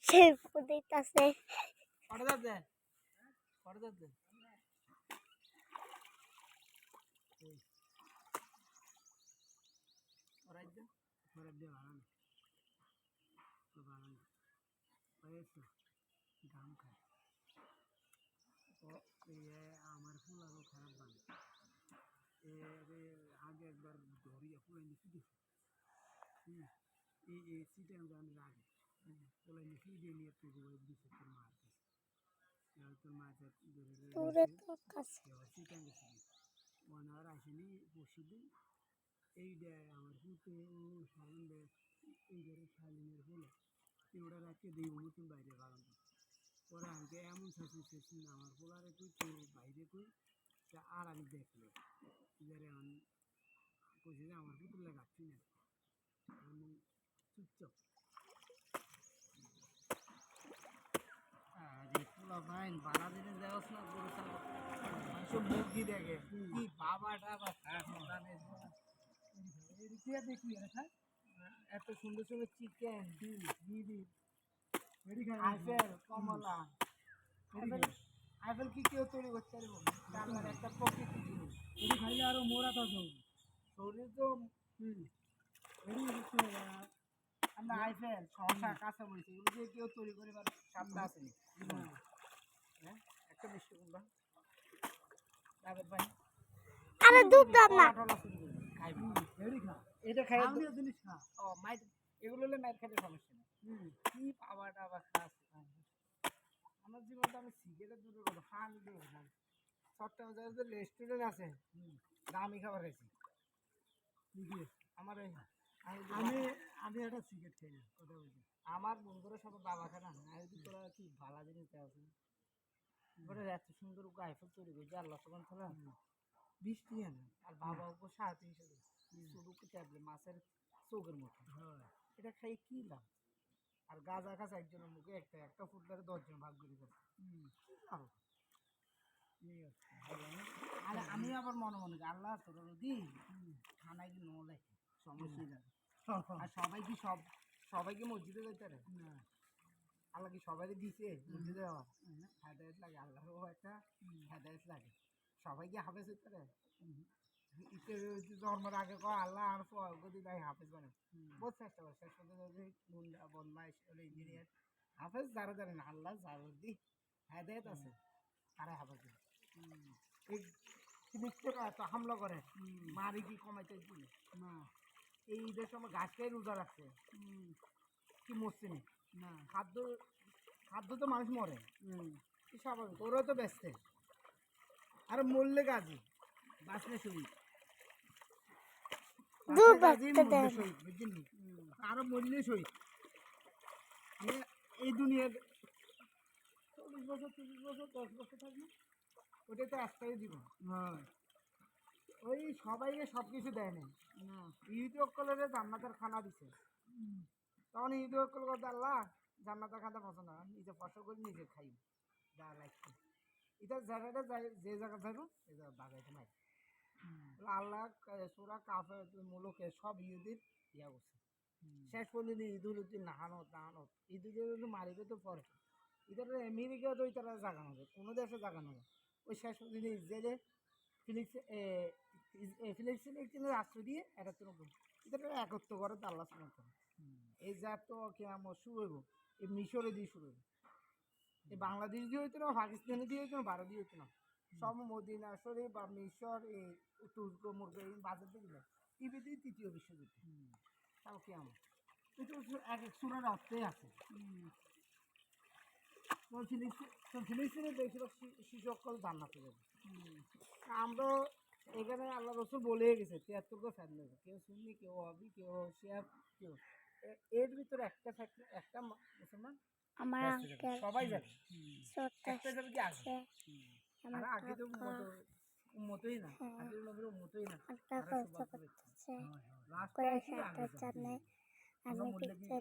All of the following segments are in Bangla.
শেরপুর দিতেছে কটা যাচ্ছে কটা যাচ্ছে ওরাই দে ওরাই দে বানান তো বানান হয়েছে দাম খায় তো ये আমার ফুল আরো খারাপ বানে আগে একবার ধরিয়া ফুল নিচে দিছে এই সিটে আমি আগে ফুল নিচে দিয়ে নিয়ে তুই দিছে তোর মার তোর মা দূরে তো কাছে সিটে গেছে মনে আর আসেনি বসে দিন এই দেয় আমার ফুলতে ও সারান দেয় এই ধরে শালিনের ফুলে ওটা রাখতে দিই নতুন বাইরে বাগান ওরা আমাকে এমন শাসন শেষন আমার ফুলারে তুই তোর বাইরে তুই আর আমি দেখলো যারে আমি কইছি যে আমার পুতুল লাগাচ্ছি না এমন চুপচাপ আরে পোলা ভাই বানা দিনে যাওয়াস না গরু চালা সব মুরগি দেখে কি বাবাটা বা দেখি এত সুন্দর সুন্দর চিকেন আইফেল কমলা আইফেল কি কেউ তৈরি করতে পারবো আমার একটা প্রকৃতি জিনিস এটি খাইলে আরো মোড়া থাকবে শরীর তো আমরা আইফেল শশা কাঁচা মরিচ এগুলো দিয়ে কেউ তৈরি করে সামনে আসেনি হ্যাঁ একটা মিষ্টি কুমড়া তারপর ভাই আরে দুধ দাও না এটা খাই জিনিস খা ও মাইট এগুলো হলে মাইট খেতে সমস্যা নেই কি পাওয়াটা আবার খাস আমার জীবনটা আমি সিগারেট দূরে করবো ফান দূরে চট্টগ্রামে যে রেস্টুরেন্ট আছে দামি খাবার খাইছি আমার আমি আমি একটা সিগারেট খাই না কথা বলছি আমার বন্ধুরা সব বাবা খানা আমি তোরা কি ভালো জিনিস আছে এত সুন্দর গাইফল তৈরি করছে আল্লাহ সবান থালা 20 টাকা আর বাবা উপর 350 শুধু ট্যাবলেট মাছের চোখের মতো এটা খাই কি লাভ আর গাঁজা খাস একজনের মুখে একটা একটা ফুটলারে 10 জন ভাগ করে দেবে আর আমি আবার মনে মনে আল্লাহ তোর দি খানায় কি নলে সমস্যা যাবে আর সবাইকে মসজিদে যেতে পারে না আল্লাহ কি সবাইকে দিছে মসজিদে যাওয়া হেদায়েত লাগে আল্লাহরও একটা হেদায়েত লাগে সবাইকে হাফেজ হতে পারে জন্মের আগে কয় আল্লাহ আর যদি ভাই হাফেজ বানে বহুত চেষ্টা করে শেষ পর্যন্ত গুন্ডা বদমাইশ ইঞ্জিনিয়ার হাফেজ যারা জানে না আল্লাহ যারা দি হেদায়েত আছে তারাই হাফেজ এই ফিলিস্তিনরা এত হামলা করে মারি কি কমাইতে দিলে না এই ঈদের সময় গাছ খেয়ে রোজা রাখছে কি মরছে না খাদ্য তো মানুষ মরে কি স্বাভাবিক ওরাও তো ব্যস্ত আর মরলে গাছি বাঁচলে শহীদ আরো মরলে শহীদ এই দুনিয়ার 40 বছর 30 বছর 10 বছর থাকবে ওটাই তো একটাই জীবন ওই সবাইকে সব কিছু দেয় না ইউটিউব কলেজে জান্নাতের খানা দিছে তখন ইউটিউব কল করতে আল্লাহ জান্নাতের খানা পছন্দ না নিজে কষ্ট করে নিজে খাই যা লাগছে এটা জায়গাটা যে জায়গা যাইব এই জায়গা বাগাইতে নাই আল্লাহ সোরা কাফে মুলুকে সব ইহুদির ইয়া করছে শেষ পর্যন্ত ঈদুল উদ্দিন নাহানত ঈদুল মারিবে তো পরে ইতারা আমেরিকা তো ইতারা জাগানো যায় কোনো দেশে জাগানো যায় ওই শেষ পর্যন্ত ইসরায়েলে ফিলিস্তিনের রাষ্ট্র দিয়ে এটা তো এটা একত্র করে তো আল্লাহ সালাম করে এই জাত তো কেমন শুরু হইব এই মিশরে দিয়ে শুরু হইব এই বাংলাদেশ দিয়ে হইতো না পাকিস্তানে দিয়ে হইতো না ভারত দিয়ে হইতো না সব মদিনা শরীফ বা মিশর এই তুর্ক মুর্গ এই বাজার দিয়ে দিল ইবেতেই তৃতীয় বিশ্বযুদ্ধ তাও কেমন এটা এক এক সুরার অর্থই আছে ফিলিস্তিনের বেশিরভাগ শিশুসকল জান্নাতে যাবে আমরা এখানে আল্লাহ রসুল বলে গেছে 73 কে ফ্যান নেবে কেউ শুননি কেউ হবি কেউ শেয়ার কেউ এর ভিতরে একটা মুসলমান আমার আঙ্কেল সবাই যাবে একটা যাবে কি আগে আর আগে তো মতই না আগে নবীর মতই না আমি করতেছি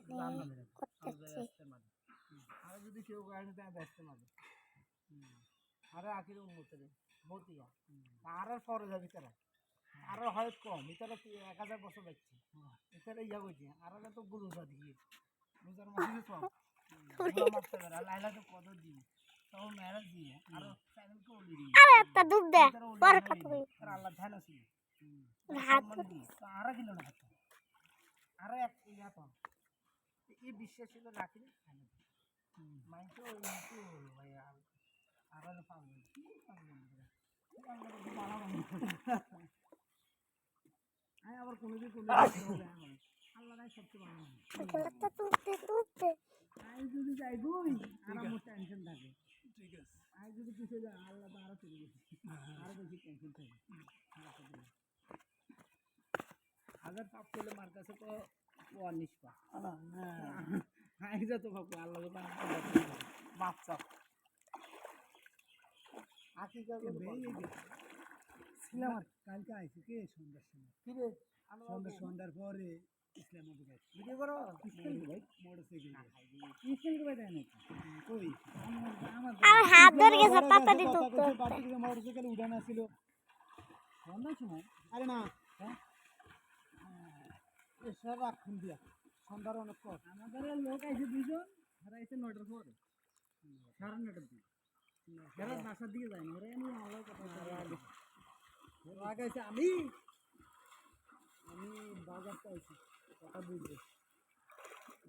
আর যদি কেউ গাড়ি দেয় ব্যস্ত মাঝে আরে আখির উন্মতের মতিয়া আর পরে যাবি তারা আর হয় কম এটারা 1000 বছর বাঁচছে এটারা ইয়া করছে আর তো বুঝা দিয়ে বুঝার মাঝে সব লাইলা তো কত দিই তখন মেরা দিয়ে আর চ্যানেল কো লিরি আরে একটা ডুব দে পরে কত হই আর আল্লাহ ধ্যান আছে হাত আর কিলো না আর এক ইয়া তো এই বিশ্বাস ছিল রাখি মাই তো একটু ভাইয়া আর পাবো আমি আবার কোনোদিন আল্লাহ নাই সবচেয়ে ভালো একটা ডুব দে আমি যদি যাই দুই আর আমার টেনশন থাকে ঠিক আছে আমি যদি পিছিয়ে যাই আল্লাহ তো আরো চলে গেছে আরো বেশি টেনশন থাকে হাজার পাপ করলে মার কাছে তো ও নিষ্পা আমি যত পাপ আল্লাহ তো মাপ চাপ আকি ছিলাম কালকে আইছি কে সন্ধ্যার সময় কি রে সন্ধ্যার পরে ইসলামাবাদ ভিডিও করো ভাই মোটরসাইকেল ইসলামাবাদ ভাই দেয় নাকি কই আর হাত ধরে গেছে তাড়াতাড়ি ডুব দে বাড়ি থেকে মোটরসাইকেল উড়ান আসছিল সন্ধ্যার সময় আরে না হ্যাঁ এসব রাখুন দিয়া সন্ধ্যার অনেক পর আমাদের লোক আইছে দুইজন তারা এসে 9টার পরে 9:30 দিকে যারা বাসার দিকে যায় না ওরা এমনি আলাদা কথা লাগাইছে আমি বাজারটা আইছি কথা বুঝবে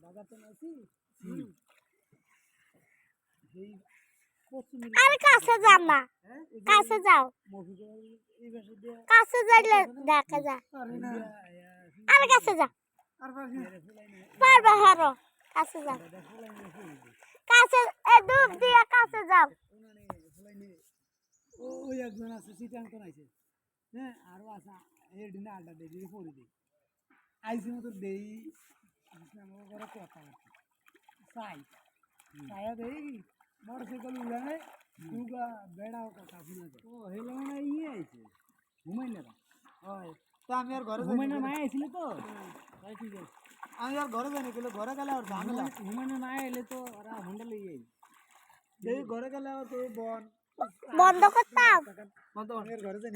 বাজারটা আইছি যেই আরে কাছে যাও না কাছে যাও এই বাসা দিয়ে কাছে যাইলে দেখা যায় আরে কাছে যাও আর পারবে হারো কাছে যাও কাছে এ ডুব দিয়ে কাছে যাও ওই একজন আছে চিটাঙ্কন আইছে হ্যাঁ আরো আছে এর দিনে আড্ডা দিয়ে পড়ে দিই আইসি মতো দেই আমার ঘরে কথা আছে চাই চায়া দেই মোটরসাইকেল উড়ানে দুগা বেড়াও কথা শুনে ও হেলে মানে ইয়ে আইছে ঘুমাইনারা হয় তো আমি আর ঘরে ঘুমাইনা না আইছিল তো তাই ঠিক আছে আমি আর ঘরে যাই না গেলে ঘরে গেলে আর ঝামেলা ঘুমাইনা না এলে তো ওরা হোন্ডা লইয়ে এই ঘরে গেলে আর তো বন বন্ধ করতাম বন্ধ ঘরে যাই